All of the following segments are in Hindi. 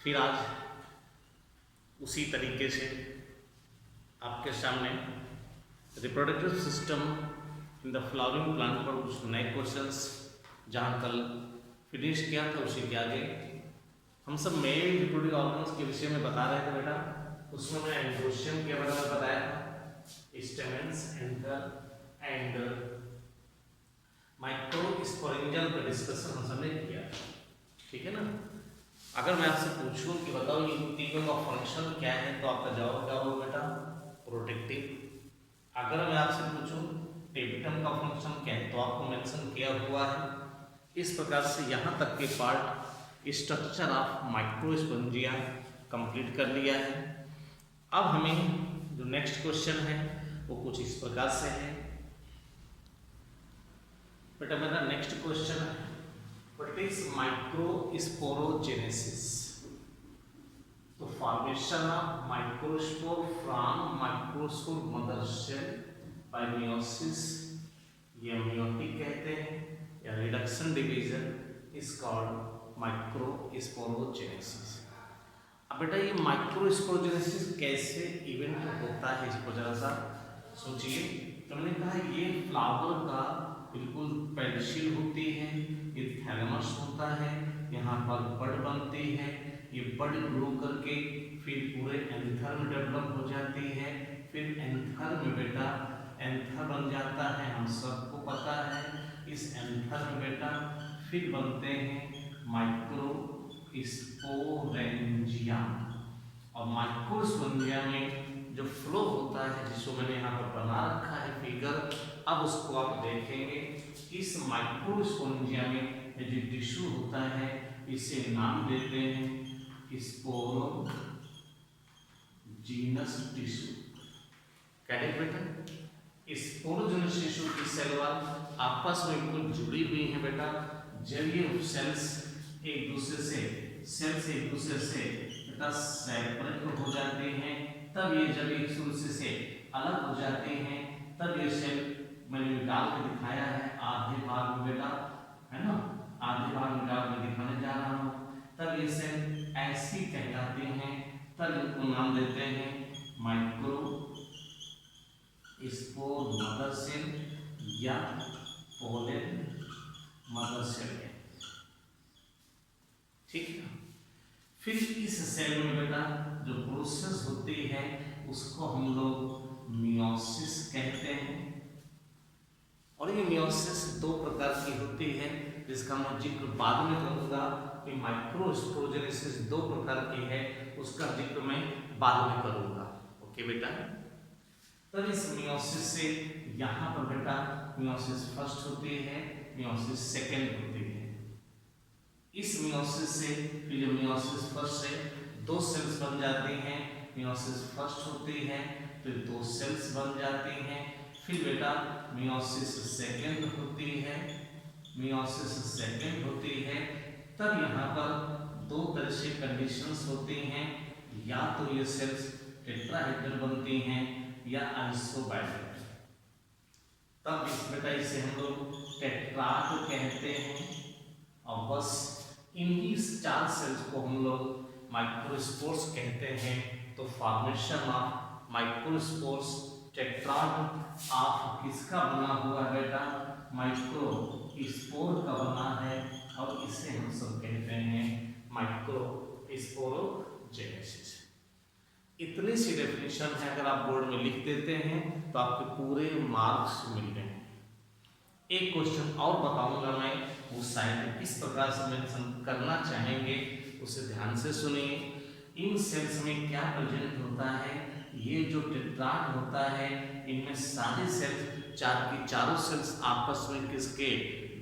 फिर आज उसी तरीके से आपके सामने reproductive system in the flowering plant पर कुछ नए क्वेश्चंस जहाँ कल फिनिश किया था उसी के आगे हम सब मेल रिप्रोडक्टिव ऑर्गन्स के विषय में बता रहे थे बेटा। उसमें मैं एंड्रोशियम के बारे में बताया था, स्टेमेंस, एंथर एंड माइक्रोस्पोरेंजियम का डिस्कशन हम सबने किया, ठीक है ना। अगर मैं आपसे पूछूं कि बताओ ये तीनों का फंक्शन क्या है तो आपका जवाब क्या होगा बेटा? प्रोटेक्टिव। अगर मैं आपसे पूछूं टेबिटम का फंक्शन क्या है तो आपको मेंशन किया हुआ है। इस प्रकार से यहाँ तक के part structure of microsporangia complete कर लिया है। अब हमें जो नेक्स्ट क्वेश्चन है वो कुछ इस प्रकार से है बेटा। मेरा नेक्स्ट क्वेश्चन है व्हाट इज माइक्रोस्पोरोजेनेसिस। तो formation of microspore from microspore mother cell by meiosis, ये मियोटिक कहते हैं, या reduction division is called microsporogenesis. अब बेटा ये माइक्रोस्पोरोजेनेसिस कैसे इवेंट होता है इसको जरा सा सोचिए। तो मैंने कहा ये फ्लावर का बिल्कुल पेडिशिल होती है, ये थैलेमस होता है, यहाँ पर बड बनती है, ये बड ग्रो करके फिर पूरे एंथर में डेवलप हो जाती है, फिर एंथर में बेटा एंथर बन जाता है, हम सबको पता है। इस एंथर में बेटा फिर बनते हैं माइक्रोस्पोरेंजिया, और माइक्रोस्पोरेंजिया में जो फ्लो होता है जिसको मैंने यहाँ पर बना रखा है फिगर, अब उसको आप देखेंगे। इस माइक्रोस्पोरेंजिया में जो टिश्यू होता है इसे नाम देते हैं स्पोरोजीनस टिश्यू। क्या बेटा? स्पोरोजीनस टिश्यू की सेल वॉल आपस में बिल्कुल जुड़ी हुई है बेटा। जब ये सेल्स एक दूसरे से बेटा सेपरेट हो जाते हैं, तब ये जब एक दूसरे से अलग हो जाते हैं तब ये सेल मैंने डाल के दिखाया है आधे भाग में बेटा, है ना, आधे भाग में डाल के दिखाने जा रहा हूँ। तब ये सेल ऐसी कहलाते हैं, तब इनको नाम देते हैं माइक्रो स्पोर मदर सेल या पोलन मदर सेल, ठीक है। फिर इस सेल में बेटा जो प्रोसेस होती है उसको हम लोग मियोसिस कहते हैं, और ये मियोसिस दो प्रकार की होती है जिसका मैं जिक्र बाद में करूंगा। कि माइक्रोस्पोरोजेनेसिस दो प्रकार की है उसका जिक्र मैं बाद में करूंगा, ओके बेटा। तब इस मियोसिस से यहाँ पर बेटा मियोसिस फर्स्ट होती है, मियोसिस सेकेंड होती है। इस मियोसिस से फिर मियोसिस फर्स्ट से दो सेल्स बन जाती हैं, मियोसिस फर्स्ट होती है फिर दो सेल्स बन जाती हैं, फिर बेटा मियोसिस सेकेंड होती है, मियोसिस सेकेंड होती है। तब यहाँ पर दो तरह से कंडीशंस होती हैं, या तो ये सेल्स टेट्राहेड्रल बनती हैं या आइसोबाइलेट। तब इस बेटा इसे हम लोग टेट्राड कहते हैं, और बस इन्हीं चार सेल्स को हम लोग माइक्रोस्पोर्स कहते हैं। तो formation of microspores tetrad of किसका बना हुआ है बेटा? माइक्रोस्पोर का बना है, और इसे हम सब कहते हैं माइक्रोस्पोरोजेनेसिस। इतनी सी डेफिनेशन है, अगर आप बोर्ड में लिख देते हैं तो आपके पूरे मार्क्स मिल रहे हैं। एक क्वेश्चन और बताऊंगा मैं, वो शायद किस प्रकार से मेंशन करना चाहेंगे उसे ध्यान से सुनिए। इन सेल्स में क्या प्रेजेंट होता है? ये जो टेट्राड होता है इनमें सारे सेल्स चार की चारों सेल्स आपस में किसके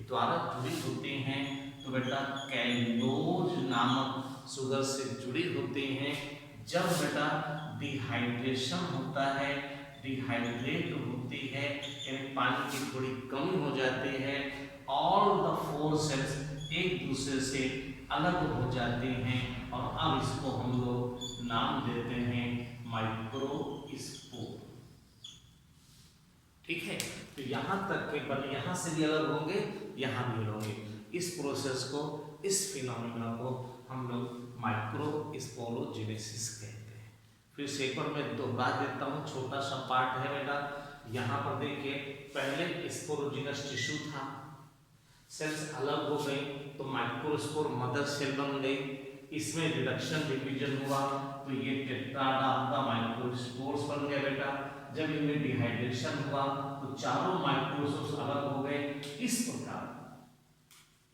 द्वारा जुड़ी होती हैं? तो बेटा कैलोज नामक शुगर से जुड़ी होती हैं। जब बेटा डिहाइड्रेशन होता है, डिहाइड्रेट होती है यानी पानी की थोड़ी कमी हो जाती है, ऑल द फोर सेल्स एक दूसरे से अलग हो जाती हैं, और अब इसको हम लोग नाम देते हैं माइक्रोस्पोर, ठीक है। तो यहाँ तक के बल यहाँ से भी अलग होंगे, यहाँ भी अलग होंगे। इस प्रोसेस को, इस फिनोमेना को हम लोग माइक्रोस्पोरोजेनेसिस कहते हैं। फिर से एक बार मैं दोहरा देता हूँ, छोटा सा पार्ट है बेटा। यहाँ पर देखिए, पहले स्पोरोजिनस टिश्यू था, सेल्स अलग हो गई तो माइक्रोस्पोर मदर सेल बन गई, इसमें रिडक्शन डिवीजन हुआ तो ये टेट्राड आपका माइक्रोस्पोर्स बन गया बेटा। जब इनमें डिहाइड्रेशन हुआ तो चारों माइक्रोस्पोर्स अलग हो गए। इस प्रकार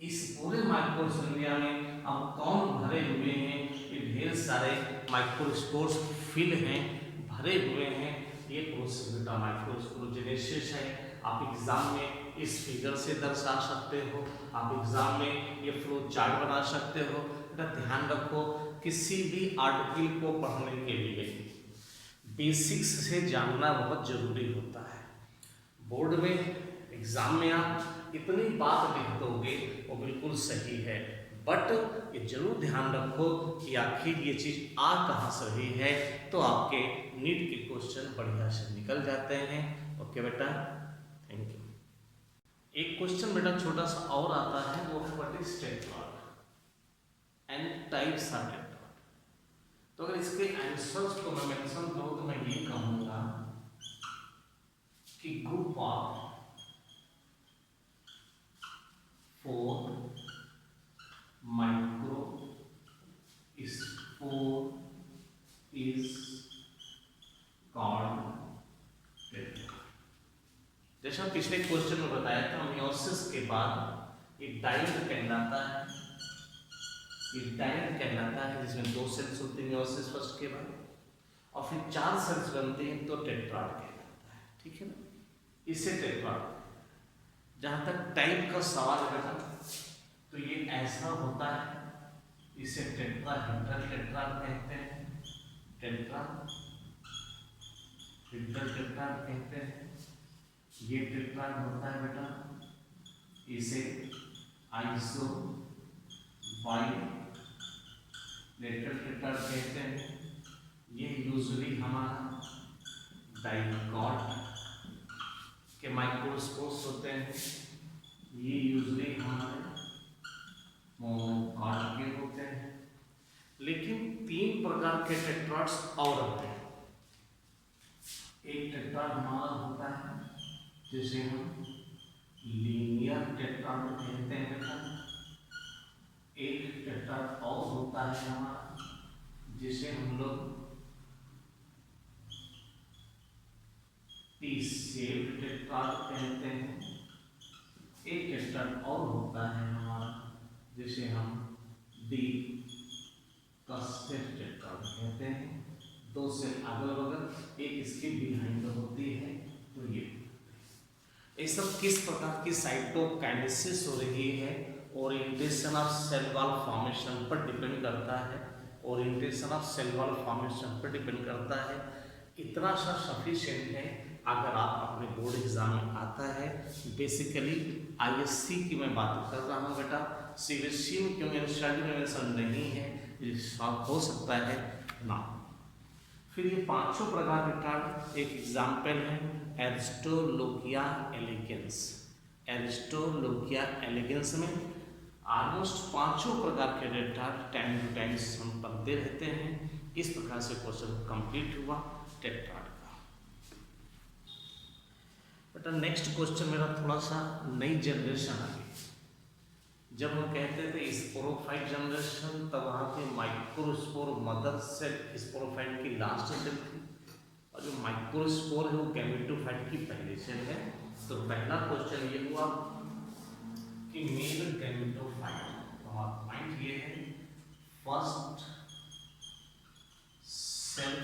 इस पूरे माइक्रोस्पोरिया में अब कौन भरे हुए हैं, ये ढेर सारे माइक्रोस्पोर्स फिल हैं, भरे हुए हैं। ये प्रोसेस बेटा माइक्रोस्पोरोजेनेसिस है। आप एग्जाम में इस फिगर से दर्शा सकते हो, आप एग्जाम में ये फ्लो चार्ट बना सकते हो। बेटा ध्यान रखो, किसी भी आर्टिकल को पढ़ने के लिए बेसिक्स से जानना बहुत जरूरी होता है। बोर्ड में एग्जाम में आप इतनी बात लिख दोगे वो बिल्कुल सही है, बट ये जरूर ध्यान रखो कि आखिर ये चीज आ कहाँ से रही है, तो आपके नीट के क्वेश्चन बढ़िया से निकल जाते हैं। ओके बेटा, थैंक यू। एक क्वेश्चन बेटा छोटा सा और आता है, वो है what is tetrad and types are tetrad. तो अगर इसके आंसर्स को मैं मेंशन करूं तो मैं ये कहूंगा कि group of 4 microspore is called tetrad. जैसा पिछले क्वेश्चन में बताया था, मियोसिस के बाद एक डाइड कहलाता है, एक डाइड कहलाता है जिसमें 2 सेल्स होते हैं मियोसिस फर्स्ट के बाद, और फिर 4 सेल्स बनते हैं तो टेट्राड कहलाता है। ठीक है ना, इससे टेट्राड। जहां तक टाइप का सवाल है बेटा, तो ये ऐसा होता है, इसे टेट्राहेड्रल टेट्राड कहते हैं, टेट्राहेड्रल टेट्राड कहते हैं। ये टेट्राड होता है बेटा, इसे आइसो बाइलेटरल टेट्राड कहते हैं। ये यूजुअली हमारा डाइकॉट के माइक्रोस्पोर्स होते हैं, ये यूजुअली हमारे मोनोकॉट के होते हैं। लेकिन 3 प्रकार के टेट्राड्स और होते हैं। एक टेट्राड हमारा होता है जिसे हम लीनियर टेट्राड कहते हैं बेटा। एक टेट्राड और होता है हमारा जिसे हम लोग टी शेप्ड टेट्राड कहते हैं। एक टेट्राड और होता है हमारा जिसे हम डी कस्टेड टेट्राड कहते हैं। 2 सेल अगल बगल, एक इसके बिहाइंड होती है। तो ये सब किस प्रकार की साइटोकाइनेसिस हो रही है, orientation of cell wall formation पर डिपेंड करता है। Orientation of cell wall formation पर डिपेंड करता है। इतना सा सफिशिएंट है अगर आप अपने बोर्ड एग्जाम में आता है। बेसिकली आईएससी की मैं बात कर रहा हूँ बेटा, सीबीएसई में क्यों मेरे स्टडी में मेंशन नहीं है, हो सकता है ना। फिर ये 5 प्रकार के कार्ड, एक एग्जाम्पल है एरिस्टोलोकिया एलिगेंस। एरिस्टोलोकिया एलिगेंस में ऑलमोस्ट 5 प्रकार के टेट्राड टाइम टू टाइम हम पढ़ते रहते हैं। इस प्रकार से क्वेश्चन कंप्लीट हुआ टेट्राड का। बेटा नेक्स्ट क्वेश्चन मेरा थोड़ा सा नई जनरेशन आ गई। जब हम कहते थे स्पोरोफाइट जनरेशन, तब वहाँ पे माइक्रोस्पोर मदर सेल स्पोरोफाइट की लास्ट सेल थी, और जो माइक्रोस्पोर है वो गैमेटोफाइट की पहली सेल है। तो पहला क्वेश्चन ये हुआ कि मेल गैमेटोफाइट, तो हमारा पॉइंट ये है first cell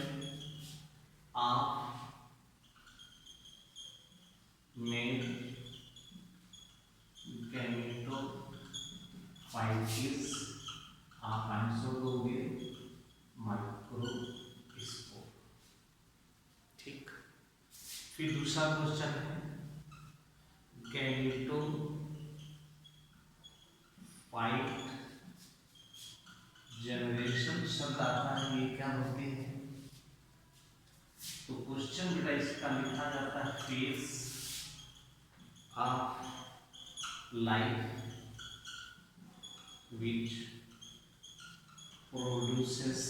of male gametophyte is, आप आंसर दोगे माइक्रोस्पोर। ठीक, फिर दूसरा क्वेश्चन है गैमेटोफाइट जनरेशन शब्द आता है, ये क्या होती है? तो क्वेश्चन बेटा इसका लिखा जाता है phase of life which produces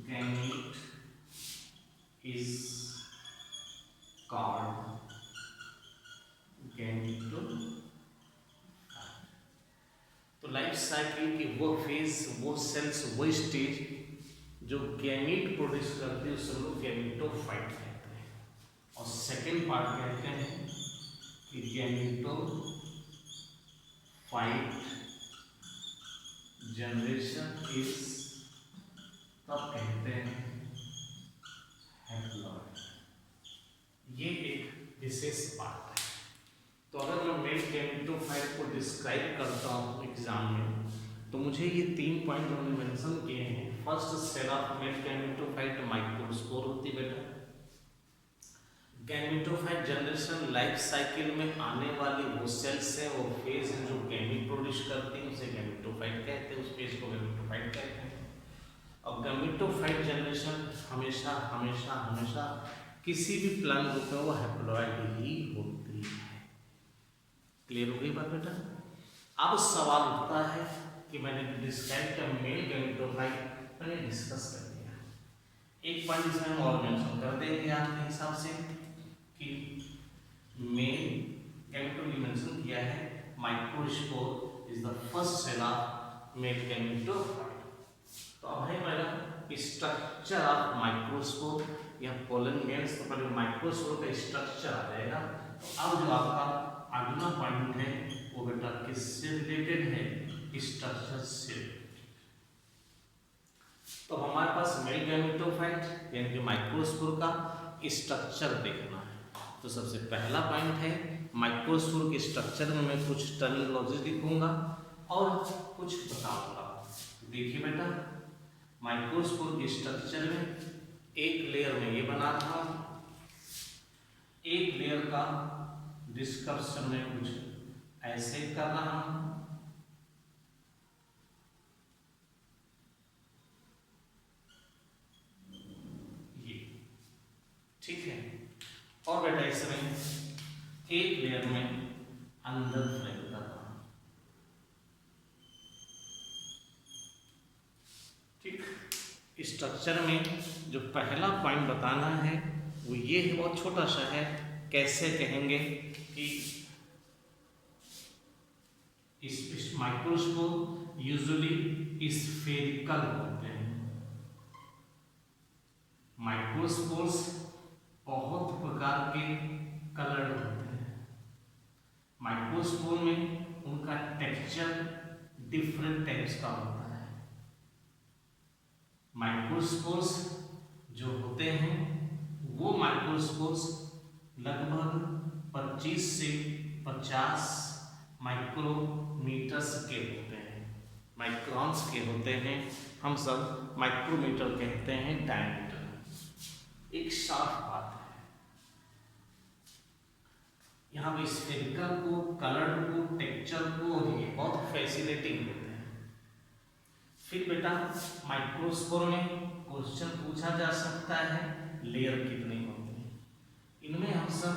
gamete is called gametophyte। तो लाइफ साइकिल की वो फेज, वो सेल्स, वो स्टेज जो गैमीट प्रोड्यूस करती है उसे लोग गैमेटोफाइट कहते हैं। और सेकेंड पार्ट कहते हैं कि गैमेटोफाइट जनरेशन इज, तब कहते हैं हैप्लॉइड। ये एक विशेष बात है। तो अगर मैं मेल गैमेटोफाइट को डिस्क्राइब करता हूँ एग्जाम में, तो मुझे ये 3 पॉइंट हमने मेंशन किए हैं। First, cell of male gametophyte microspore होती है बेटा। गैमेटोफाइट जनरेशन लाइफ साइकिल में आने वाली वो सेल्स है, वो फेज है जो गैमीट प्रोड्यूस करती है, उसे गैमेटोफाइट कहते हैं, उस फेज को गैमेटोफाइट कहते हैं। और गैमेटोफाइट जनरेशन हमेशा हमेशा हमेशा किसी भी प्लांट ग्रुप में वो हैप्लॉइड ही होती है। क्लियर हो गई बात बेटा? अब सवाल उठता है कि मैंने डिस्क्राइब किया मेल गैमेटोफाइट, मैंने डिस्कस कर दिया। एक पॉइंट इसमें हम और मेंशन कर देंगे आपके हिसाब से कि मेल गैमेटोफाइट मेंशन किया है, microspore is the first cell of male gametophyte. तो अब है मेरा स्ट्रक्चर ऑफ माइक्रोस्पोर या पोलन ग्लैंड्स। तो पहले माइक्रोस्पोर का स्ट्रक्चर आ जाएगा। तो अब जो आपका अगला पॉइंट है वो बेटा किससे रिलेटेड है? स्ट्रक्चर से। तो हमारे पास मेल गैमेटोफाइट यानी कि माइक्रोस्पोर का स्ट्रक्चर देखना है। तो सबसे पहला पॉइंट है माइक्रोस्पोर के स्ट्रक्चर में मैं कुछ टर्मिनोलॉजी लिखूंगा और कुछ बताऊंगा। देखिए बेटा, माइक्रोस्पोर के स्ट्रक्चर में एक लेयर में ये बना था, एक लेयर का डिस्कशन में कुछ ऐसे कर रहा हूं। ये ठीक है। और बेटा इसमें एक लेयर में अंदर फ्लेम कर रहा हूं। ठीक, स्ट्रक्चर में जो पहला पॉइंट बताना है वो ये है, बहुत छोटा सा है। कैसे कहेंगे कि इस माइक्रोस्पोर यूजुअली स्फेरिकल होते हैं। माइक्रोस्पोर्स बहुत प्रकार के कलर होते हैं। माइक्रोस्पोर में उनका टेक्सचर डिफरेंट टाइप्स का होता है। माइक्रोस्पोर्स जो होते हैं वो माइक्रोस्पोर्स लगभग 25 से 50 माइक्रोमीटर्स के होते हैं, माइक्रॉन्स के होते हैं। हम सब माइक्रोमीटर कहते हैं डायमीटर। एक साफ बात है, यहाँ पे स्फेरिकल को, कलर को, टेक्सचर को ये बहुत फैसिनेटिंग होते हैं। फिर बेटा माइक्रोस्पोर में क्वेश्चन पूछा जा सकता है लेयर कितनी होती है। इनमें हम सब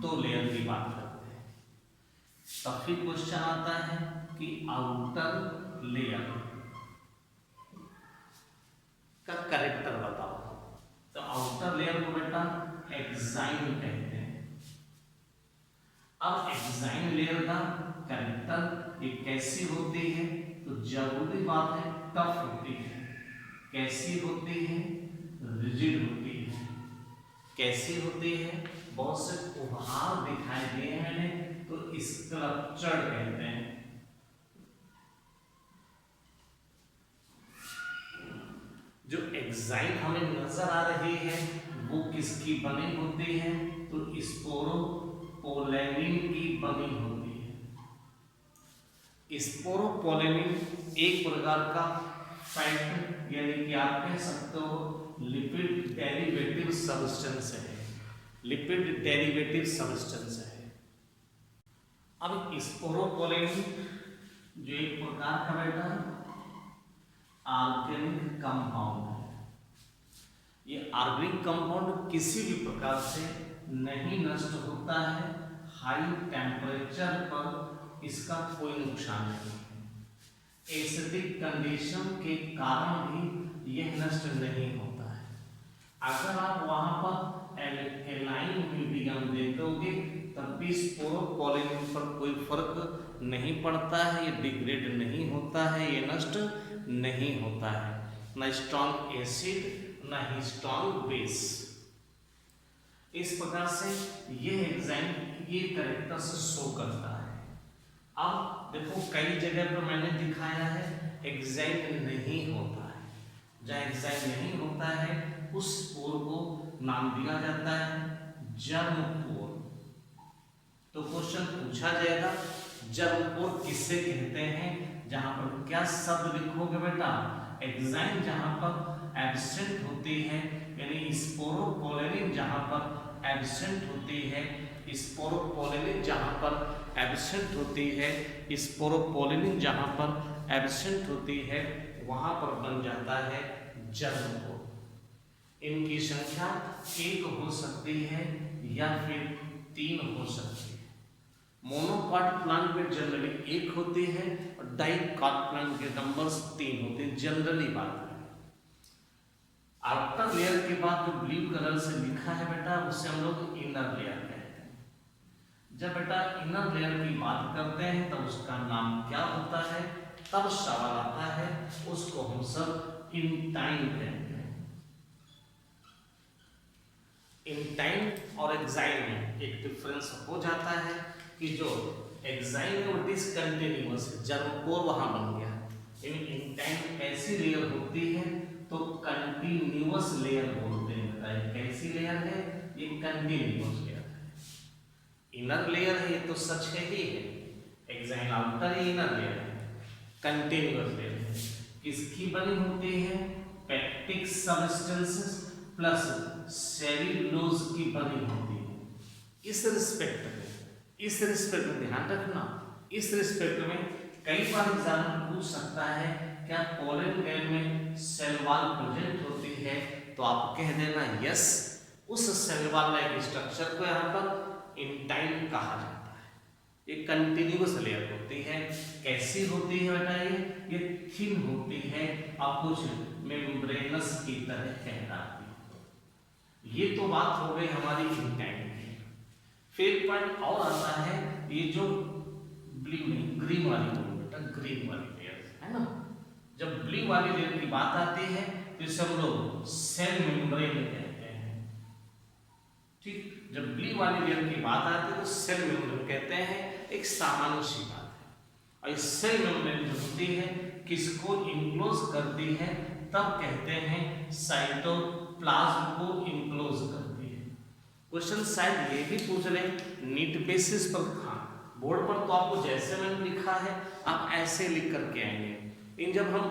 2 लेयर की बात करते हैं। तब फिर क्वेश्चन आता है कि आउटर लेयर का कैरेक्टर बताओ। तो आउटर लेयर को बेटा एक्साइन कहते हैं। अब एक्साइन लेयर का कैरेक्टर ये कैसी होती है? तो जरूरी बात है टफ होती है। कैसी होती है? रिजिड होती है। कैसी होती है? बहुत से उभार दिखाई दिए मैंने, तो स्कल्पचर्ड कहते हैं। जो एक्साइन हमें नजर आ रही है वो किसकी बनी होती है? तो स्पोरोपोलेनिन की बनी होती है। स्पोरोपोलेनिन एक प्रकार का फैट यानी कि आप कह सकते हो लिपिड डेरिवेटिव सब्सटेंस है। लिपिड डेरिवेटिव सब्सटेंस है। अब स्पोरोपोलेनिन जो एक प्रकार का बेटा ऑर्गेनिक कंपाउंड है। ये ऑर्गेनिक कंपाउंड किसी भी प्रकार से नहीं नष्ट होता है, हाई टेम्परेचर पर इसका कोई नुकसान नहीं है। एसिडिक कंडीशन के कारण भी यह नष्ट नहीं होता है। अगर आप वहां पर एल्केलाइन मीडियम दे दोगे तब भी स्पोरोपोलिन पर कोई फर्क नहीं पड़ता है, ये डिग्रेड नहीं होता है, ये नष्ट नहीं होता है। न स्ट्रॉन्ग एसिड न ही स्ट्रॉन्ग बेस। इस प्रकार से ये एंजाइम ये कैरेक्टर्स शो करता है। अब देखो कई जगह पर मैंने दिखाया है एग्जाइट नहीं होता है। जहाँ एग्जाइट नहीं होता है उस पोर को नाम दिया जाता है जर्म पोर। तो क्वेश्चन पूछा जाएगा जर्म पोर किससे कहते हैं, जहां पर क्या शब्द लिखोगे बेटा, एग्जाइम जहां पर एब्सेंट होती है, यानी स्पोरोपोलेनिन जहां पर एब्सेंट होती है, स्पोरोपोलेनिन जहां पर एब्सेंट होती है, स्पोरोपोलेनिन जहां पर एब्सेंट होती है, वहां पर बन जाता है जर्म पोर। इनकी संख्या 1 हो सकती है या फिर 3 हो सकती है। मोनोकॉट प्लांट में जनरली 1 होती है और डाइकॉट प्लांट के नंबर्स 3 होते हैं, जनरली बात है। आउटर लेयर के बाद जो ब्लू कलर से लिखा है बेटा उससे हम लोग इनर लेयर कहते हैं। जब बेटा इनर लेयर की बात करते हैं तब उसका नाम क्या होता है, तब सवाल आता है, उसको हम सब इंटाइन कहते हैं। इंटाइन और एक्साइन में एक डिफरेंस हो जाता है कि जो एक्साइन है वो डिसकंटिन्यूअस है, जर्म पोर वहां बन गया। इंटाइन ऐसी लेयर होती है तो कंटिन्यूअस लेयर बोलते हैं। कैसी लेयर है, ये कंटिन्यूअस लेयर है। इनर लेयर है ये तो सच है ही है, एक्साइन आउटर ही इनर लेयर है, कंटिन्यूअस लेयर है। किसकी बनी होती है, पेक्टिक सब्सटेंसेस प्लस सेल्यूलोज की बनी होती है। इस रिस्पेक्ट में ध्यान रखना, इस रिस्पेक्ट में कई बार एग्जाम पूछ सकता है क्या पोलन ग्रेन में सेल वॉल प्रेजेंट होती है, तो आप कह देना यस, उस सेल वॉल लाइक स्ट्रक्चर को यहाँ पर इंटाइन कहा जाता है। ये कंटिन्यूअस लेयर होती है। कैसी होती है बेटा, ये थिन होती है और कुछ मेम्ब्रेनस की तरह कहलाती है। ये तो बात हो गई हमारी इंटाइन की। फिर पॉइंट और आता है, ये जो ब्लू नहीं ग्रीन वाली बेटा, ग्रीन वाली लेयर है ना। जब ब्लू वाली लेयर की बात आती है तो इसे हम लोग सेल मेम्ब्रेन कहते हैं। ठीक, जब ब्लू वाली लेयर की बात आती है तो सेल मेम्ब्रेन कहते हैं, एक सामान्य सी बात है। और इस सेल मेम्ब्रेन जो होती है किसको इनक्लोज करती है, तब कहते हैं साइटोप्लाज्म को इनक्लोज करती है। क्वेश्चन शायद ये भी पूछ रहे नीट बेसिस पर, हाँ बोर्ड पर तो आपको जैसे मैंने लिखा है आप ऐसे लिख करके आएंगे, लेकिन जब हम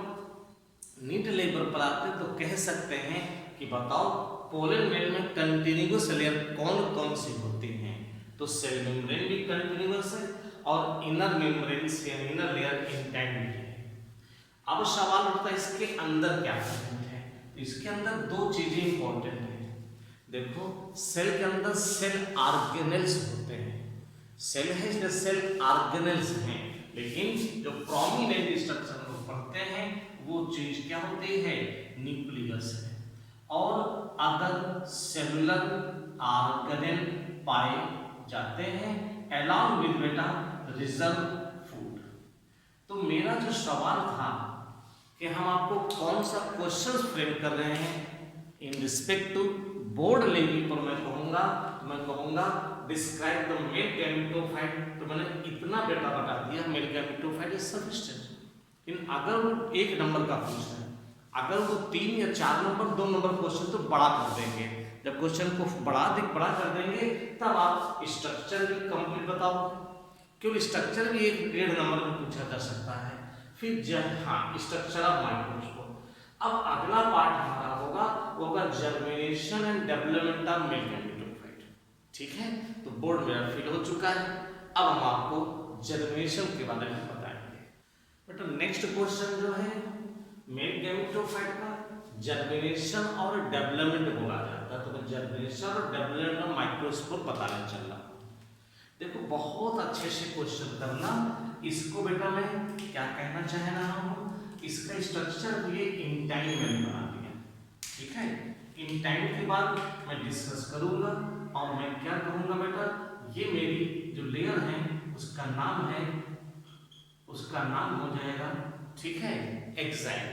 नीट लेवल पर आते तो कह सकते हैं कि बताओ पोलन ग्रेन में कंटिन्यूअस लेयर कौन कौन सी होती हैं, तो सेल मेम्ब्रेन भी कंटिन्यूअस है और इनर मेम्ब्रेन से इनर लेयर इंटाइन भी है। अब सवाल उठता है इसके अंदर क्या प्रेजेंट है, तो इसके अंदर 2 चीजें इंपॉर्टेंट है। देखो सेल के अंदर सेल ऑर्गेनेल्स होते हैं, सेल है इसलिए सेल ऑर्गेनेल्स हैं, लेकिन जो प्रोमिनेंट स्ट्रक्चर को पढ़ते हैं वो चीज क्या होती है, न्यूक्लियस है। और अगर सेलुलर ऑर्गेनेल पाए जाते हैं अलॉन्ग विद बेटा रिजर्व फूड। तो मेरा जो सवाल था कि हम आपको कौन सा क्वेश्चन फ्रेम कर रहे हैं in respect to board level पर, मैं कहूंगा डिस्क्राइब द मेल गैमेटोफाइट। तो मैंने इतना डेटा बता दिया, मेल गैमेटोफाइट इज सफिशिएंट। इन अगर वो 1 नंबर का पूछ रहे हैं, अगर वो 3 या 4 नंबर 2 नंबर क्वेश्चन तो बड़ा कर देंगे। जब क्वेश्चन को बड़ा कर देंगे तब आप स्ट्रक्चर भी कंप्लीट बताओ, क्योंकि स्ट्रक्चर भी 1-1.5 नंबर में पूछा जा सकता है। फिर हाँ स्ट्रक्चर ऑफ माइक्रोस्कोप। अब अगला पार्ट हमारा होगा वो होगा germination and development of male gametophyte. ठीक है, तो बोर्ड मेरा फिल हो चुका है। अब हम आपको जर्मिनेशन के बारे में बताएंगे। बट नेक्स्ट क्वेश्चन जो है मेल गैमेटोफाइट का जर्मिनेशन और डेवलपमेंट बोला जाता है, तो जर्मिनेशन और डेवलपमेंट ऑफ माइक्रोस्कोप बताने चल रहा। देखो बहुत अच्छे से क्वेश्चन करना। इसको बेटा मैं क्या कहना चाह रहा हूँ, इसका स्ट्रक्चर ये इन टाइम मैंने बना दिया, ठीक है। इन टाइम के बाद मैं डिस्कस करूंगा और मैं क्या करूंगा बेटा, ये मेरी जो लेयर है उसका नाम हो जाएगा, ठीक है, एग्जाइम।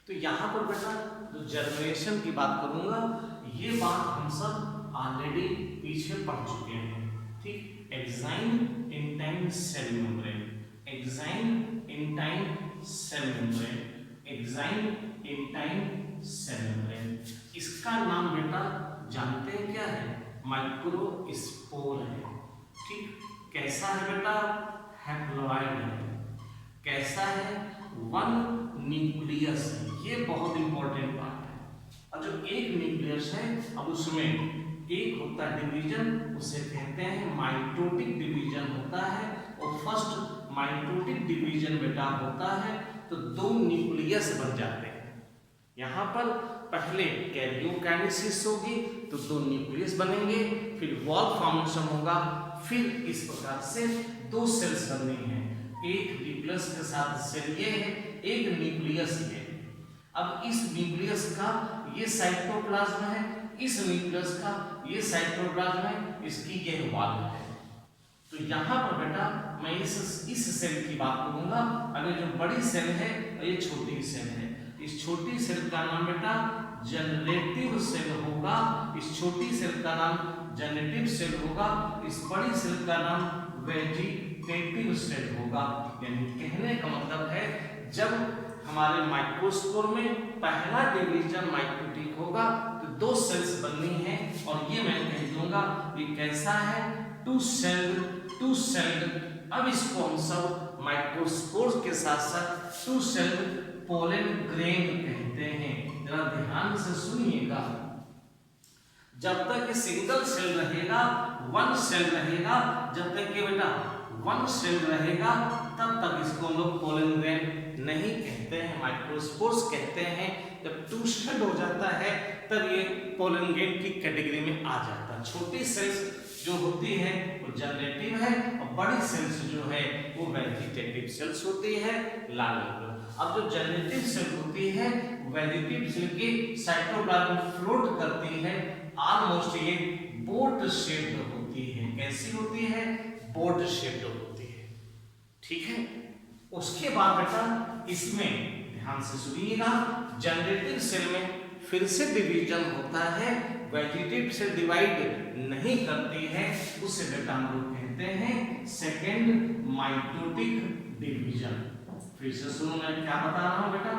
तो यहाँ पर बेटा जो जर्मिनेशन की बात करूंगा, ये बात हम सब ऑलरेडी पीछे पढ़ चुके हैं, ठीक। Exine intine cell membrane, exine intine cell membrane, exine intine cell membrane. इसका नाम बेटा जानते हैं क्या है, माइक्रोस्पोर है, ठीक। कैसा है बेटा, हैप्लॉइड है। कैसा है, वन न्यूक्लियस है, ये बहुत इंपॉर्टेंट बात है। और जो एक न्यूक्लियस है, अब उसमें एक होता है डिवीजन, उसे कहते हैं माइटोटिक डिवीजन होता है। और फर्स्ट माइटोटिक डिवीजन बेटा होता है तो दो न्यूक्लियस बन जाते हैं। यहाँ पर पहले कैरियोकाइनेसिस होगी तो दो न्यूक्लियस बनेंगे, फिर वॉल फॉर्मेशन होगा, फिर इस प्रकार से दो सेल्स बननी है। एक न्यूक्लियस के साथ सेल ये है, एक न्यूक्लियस ये है। अब इस न्यूक्लियस का ये साइटोप्लाज्म है, इस न्यूक्लियस का ये साइटोप्लाज्म है, इसकी यह वॉल है। तो यहाँ पर बेटा मैं इस सेल की बात करूंगा। अगर जो बड़ी सेल है और ये छोटी सेल है, इस छोटी सेल का नाम बेटा जनरेटिव सेल होगा, इस छोटी सेल का नाम जनरेटिव सेल होगा, इस बड़ी सेल का नाम वेजिटेटिव सेल होगा। यानी कहने का मतलब है जब हमारे माइक्रोस्पोर में पहला डिवीजन माइटोटिक होगा तो दो सेल्स बननी है। और ये मैं कह दूंगा ये कैसा है, टू सेल्ड। अब इसको हम सब माइक्रोस्पोर के साथ साथ टू सेल्ड पोलन ग्रेन कहते हैं। जरा ध्यान से सुनिएगा, जब तक ये सिंगल सेल रहेगा, वन सेल रहेगा, जब तक ये बेटा वन सेल रहेगा तब तक इसको हम लोग पोलन ग्रेन नहीं कहते हैं, माइक्रोस्पोर्स कहते हैं। जब टू सेल हो जाता है तब ये पोलन ग्रेन की कैटेगरी में आ जाता है। छोटी सेल्स जो होती है वो जनरेटिव है और बड़ी सेल्स जो है वो वेजिटेटिव सेल्स होती है, लाल रंग। अब जो जनरेटिव सेल होती है वेजिटेटिव सेल के साइटोप्लाज्म फ्लोट करती है, ऑलमोस्ट ये बोट शेप्ड होती है। कैसी होती है, बोट शेप्ड होती है, ठीक है। उसके बाद बेटा इसमें ध्यान से सुनिएगा, जनरेटिव सेल में फिर से डिवीजन होता है, वेजिटेटिव सेल डिवाइड नहीं करती है, उसे बेटा हम लोग कहते हैं सेकेंड माइटोटिक डिवीजन। फिर से सुनो मैं क्या बता रहा हूं बेटा,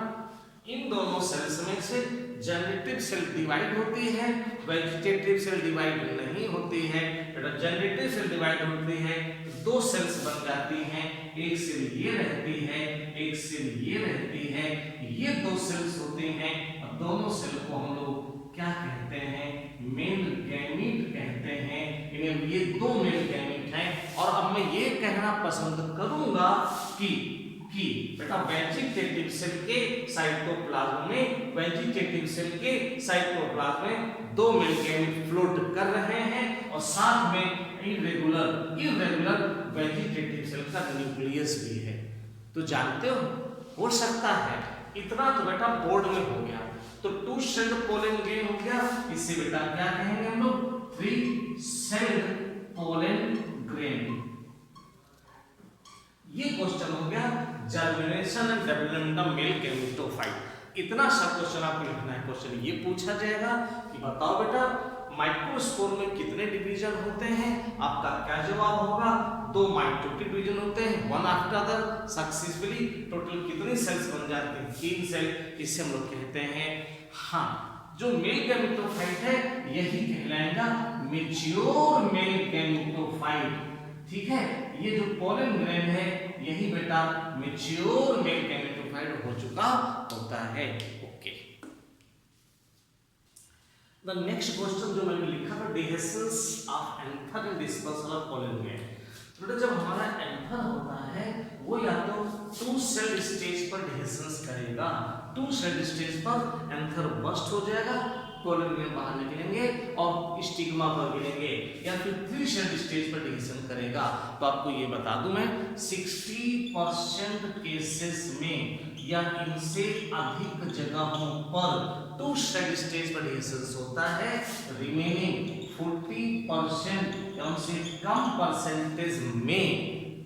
इन दोनों सेल्स में से जनरेटिव सेल डिवाइड होती है, वेजिटेटिव सेल डिवाइड नहीं होती है। बेटा जनरेटिव सेल डिवाइड होती है, दो सेल्स बन जाती हैं, एक सेल ये रहती है, एक सेल ये रहती है, ये दो सेल्स होती हैं। और दोनों सेल को हम लोग क्या कहते हैं, मेल गैमीट कहते हैं। इन्हें ये दो मेल गैमीट हैं। और अब मैं ये कहना पसंद करूंगा कि बेटा वेजिटेटिव सेल के साइटोप्लाज्म में, वेजिटेटिव सेल के साइटोप्लाज्म में दो मेल गैमीट फ्लोट कर रहे हैं और साथ में इरेगुलर वेजिटेटिव सेल का न्यूक्लियस भी है। तो जानते हो सकता है इतना तो बेटा बोर्ड में हो गया। तो टू सेल्ड पोलन ग्रेन हो गया, इसे बेटा क्या कहेंगे हम लोग, थ्री सेल्ड पोलन ग्रेन। ये क्वेश्चन हो गया germination and development of male gametophyte. इतना सा क्वेश्चन आपको लिखना है। क्वेश्चन ये पूछा जाएगा कि बताओ बेटा माइक्रोस्पोर में कितने डिवीजन होते हैं, आपका क्या जवाब होगा, दो माइटोटिक डिवीजन होते हैं, one after other successfully. Total कितनी सेल्स बन जाती हैं, 3 सेल। इसे हम लोग कहते हैं, हाँ जो मेल गैमेटोफाइट है यही कहलाएगा मैच्योर मेल गैमेटोफाइट, ठीक है। ये जो पोलन ग्रेन है यही बेटा मैच्योर मेल गैमेटोफाइट हो चुका होता है। ओके, द नेक्स्ट क्वेश्चन जो मैंने लिखा था, डिहेसेंस of anther in dispersal of pollen grain. तो जब हमारा एंथर होता है वो या तो टू सेल स्टेज पर डिहेसेंस करेगा, टू सेल स्टेज पर एंथर बस्ट हो जाएगा, पोलन ग्रेन बाहर निकलेंगे और स्टिग्मा पर गिरेंगे या फिर 3 शेल स्टेज पर डिवीजन करेगा। तो आपको ये बता दूं मैं 60% केसेस में या इनसे अधिक जगहों पर 2 शेल स्टेज पर डिवीजन होता है। रिमेनिंग 40% या उनसे कम परसेंटेज में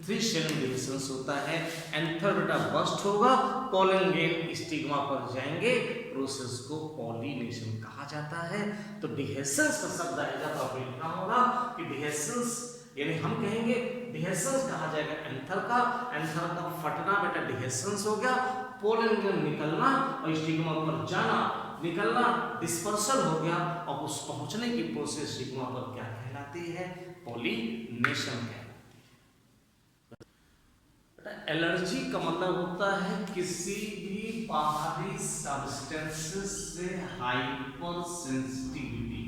3 शेल डिवीजन होता है। एंथर बेटा बस्ट होगा, पोलन ग्रेन स्टिग्मा पर जाएंगे, प्रोसेस को पॉलिनेशन कहा जाता है। तो डिहेसेंस का शब्द आएगा तो आपको लिखना होगा कि डिहेसेंस यानी हम कहेंगे डिहेसेंस कहा जाएगा एंथर का फटना बेटा डिहेसेंस हो गया, पोलन ग्रेन निकलना और स्टिग्मा पर जाना, निकलना डिस्पर्सल हो गया और उस पहुंचने की प्रोसेस स्टिग्मा पर क्या कहलाती है? पॉलिनेशन कहलाती है। एलर्जी का मतलब होता है किसी भी बाहरी सब्सटेंसेस से हाइपर सेंसिटिविटी,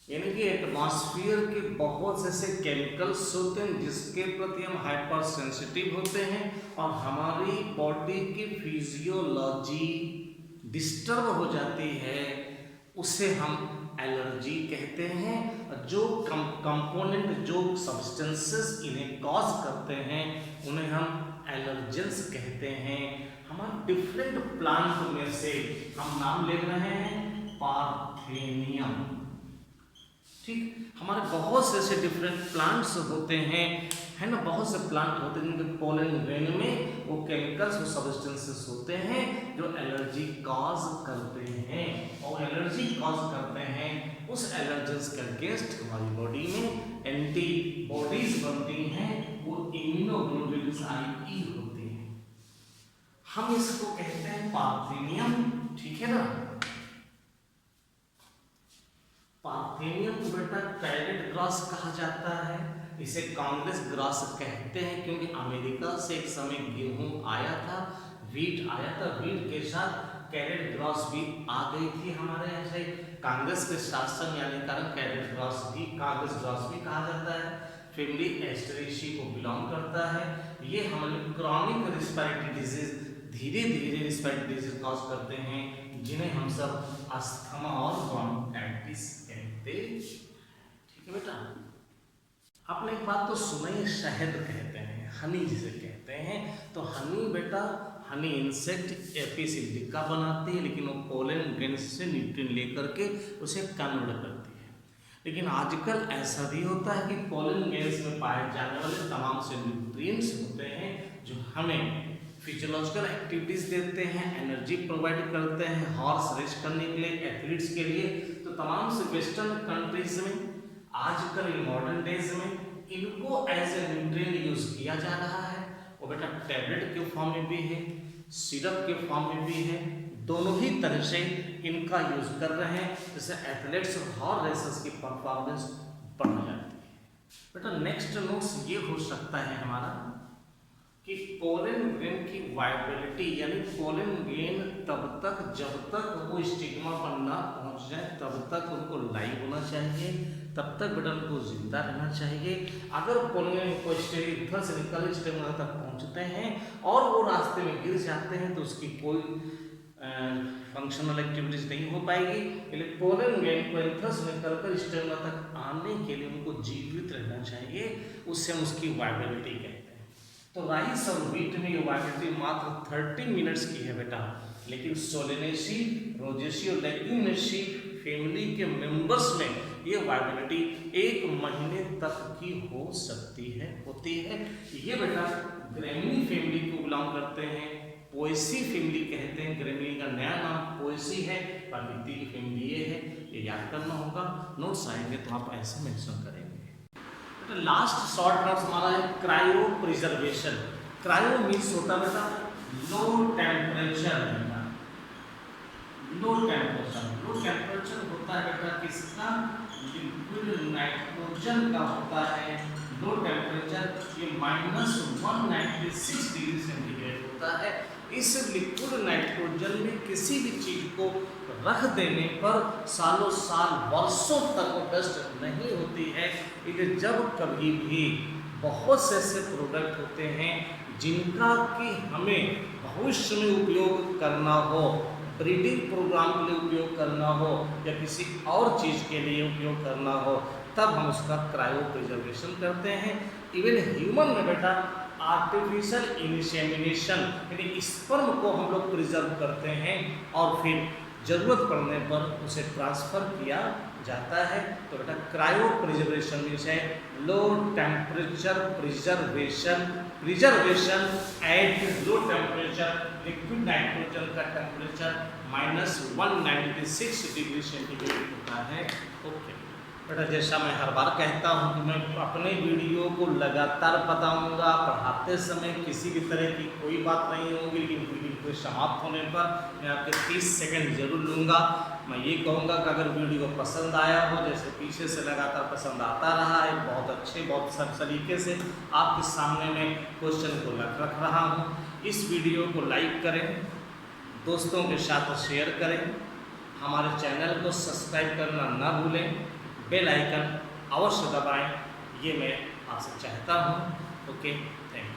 यानी कि एटमॉस्फेयर के बहुत से ऐसे केमिकल्स होते हैं जिसके प्रति हम हाइपर सेंसिटिव होते हैं और हमारी बॉडी की फिजियोलॉजी डिस्टर्ब हो जाती है, उसे हम एलर्जी कहते हैं। जो कंपोनेंट जो सब्सटेंसेस इन्हें कॉज करते हैं उन्हें हम एलर्जेंस कहते हैं। हमारे डिफरेंट प्लांट में से हम नाम ले रहे हैं पार्थेनियम, ठीक। हमारे बहुत से ऐसे डिफरेंट प्लांट्स होते हैं, है ना, बहुत से प्लांट होते हैं जिनके पोलन ग्रेन में वो केमिकल्स वो सब्सटेंसेस होते हैं जो एलर्जी कॉज करते हैं और एलर्जी कॉज करते हैं उस एलर्जेंस के अगेंस्ट हमारी बॉडी में एंटीबॉडीज बनती हैं, वो इम्यूनोग्लोबुलिन्स आई होती हैं। हम इसको कहते हैं पार्थेनियम, ठीक है ना। पार्थेनियम को बेटा कैरेट ग्रास कहा जाता है, इसे कांग्रेस ग्रास कहते हैं क्योंकि अमेरिका से एक समय गेहूं आया था, वीट आया था, वीट के साथ कैरेट ग्रास भी आ गई थी हमारे यहाँ से। कांग्रेस के शासन यानी कारण कैरेट ग्रास भी कांग्रेस ग्रास भी कहा जाता है। फैमिली एस्टेरेसी को बिलोंग करता है। ये हमारे क्रॉनिक रिस्पिरेटरी डिजीज धीरे धीरे रिस्पिरेटरी डिजीज कॉज करते हैं जिन्हें हम सब अस्थमा और ब्रोंकाइटिस कहते हैं, ठीक है बेटा। आपने एक बात तो सुना ही, शहद कहते हैं, हनी जिसे कहते हैं। तो हनी बेटा, हनी इंसेक्ट एपिसिडिका बनाती है लेकिन वो पोलन ग्रेन से न्यूट्रिएंट लेकर के उसे कन्वर्ट करती है। लेकिन आजकल ऐसा भी होता है कि पोलन ग्रेन्स में पाए जाने वाले तमाम से न्यूट्रिएंट्स होते हैं जो हमें फिजियोलॉजिकल एक्टिविटीज देते हैं, एनर्जी प्रोवाइड करते हैं, हॉर्स रेस करने के लिए, एथलीट्स के लिए। तो तमाम से वेस्टर्न कंट्रीज में आजकल मॉडर्न डेज में इनको एज ए न्यूट्रिएंट यूज किया जा रहा है। वो बेटा टैबलेट के फॉर्म में भी है, सिरप के फॉर्म में भी है, दोनों ही तरह से इनका यूज कर रहे हैं, जिससे एथलीट्स और हॉर्स रेसर्स की परफॉर्मेंस बढ़ जाती है। बेटा नेक्स्ट नोट्स ये हो सकता है हमारा कि पोलन ग्रेन की वाइबिलिटी, यानी पोलन ग्रेन तब तक जब तक वो स्टिग्मा पर ना पहुंच जाए तब तक उनको लाइव होना चाहिए, तब तक बेटा उनको जिंदा रहना चाहिए। अगर पोलन ग्रेन को स्टेज इधर से निकल स्टिग्मा तक पहुंचते हैं और वो रास्ते में गिर जाते हैं तो उसकी कोई फंक्शनल एक्टिविटीज नहीं हो पाएगी। इसलिए पोलन ग्रेन को इधर से निकल कर स्टिग्मा तक आने के लिए उनको जीवित रहना चाहिए, उससे हम उसकी वाइबिलिटी कहते हैं। तो राइस और व्हीट में ये वाइबिलिटी मात्र 30 मिनट्स की है बेटा, लेकिन सोलेनेसी, रोजेसी और लेग्यूमिनेसी फैमिली के मेंबर्स में ये वाइबिलिटी 1 महीने तक की हो सकती है, होती है। ये बेटा ग्रेमिनी फैमिली को बिलोंग करते हैं, पोएसी फैमिली कहते हैं। ग्रेमिनी का नया नाम पोएसी है, प्रकृति की फैमिली ये है, ये याद करना होगा। नोट्स आएंगे तो आप ऐसे मेंशन करेंगे। लास्ट शॉर्ट नोट्स हमारा है क्रायो प्रिजर्वेशन। क्रायो मीन्स होता है बेटा लो टेम्परेचर, लो टेम्परेचर होता है बेटा किसका? लिक्विड नाइट्रोजन का होता है लो टेम्परेचर। ये -196 डिग्री सेंटीग्रेड होता है। इस लिक्विड नाइट्रोजन में किसी भी चीज को रख देने पर सालों साल वर्षों तक वो डस्ट नहीं होती है। इसलिए जब कभी भी बहुत से ऐसे प्रोडक्ट होते हैं जिनका कि हमें भविष्य में उपयोग करना हो, ब्रीडिंग प्रोग्राम के लिए उपयोग करना हो या किसी और चीज़ के लिए उपयोग करना हो, तब हम उसका क्रायो प्रिजर्वेशन करते हैं। इवन ह्यूमन में बेटा आर्टिफिशियल इंसेमिनेशन यानी स्पर्म को हम लोग प्रिजर्व करते हैं और फिर ज़रूरत पड़ने पर उसे ट्रांसफ़र किया जाता है। तो बेटा क्रायो प्रिजर्वेशन मीन्स है low temperature preservation at low temperature, liquid nitrogen का टेम्परेचर -196 डिग्री सेंटीग्रेड होता है। ओके बेटा, जैसा मैं हर बार कहता हूँ कि मैं अपने वीडियो को लगातार बताऊँगा, पढ़ाते समय किसी भी तरह की कोई बात नहीं होगी, लेकिन वीडियो को समाप्त होने पर मैं आपके 30 सेकंड जरूर लूँगा। मैं ये कहूँगा कि अगर वीडियो पसंद आया हो, जैसे पीछे से लगातार पसंद आता रहा है, बहुत अच्छे बहुत सब तरीके से आपके सामने मैं क्वेश्चन को रख रहा हूँ, इस वीडियो को लाइक करें, दोस्तों के साथ शेयर करें, हमारे चैनल को सब्सक्राइब करना ना भूलें, बेल आइकन अवश्य दबाएं, ये मैं आपसे चाहता हूँ। Okay, thank you.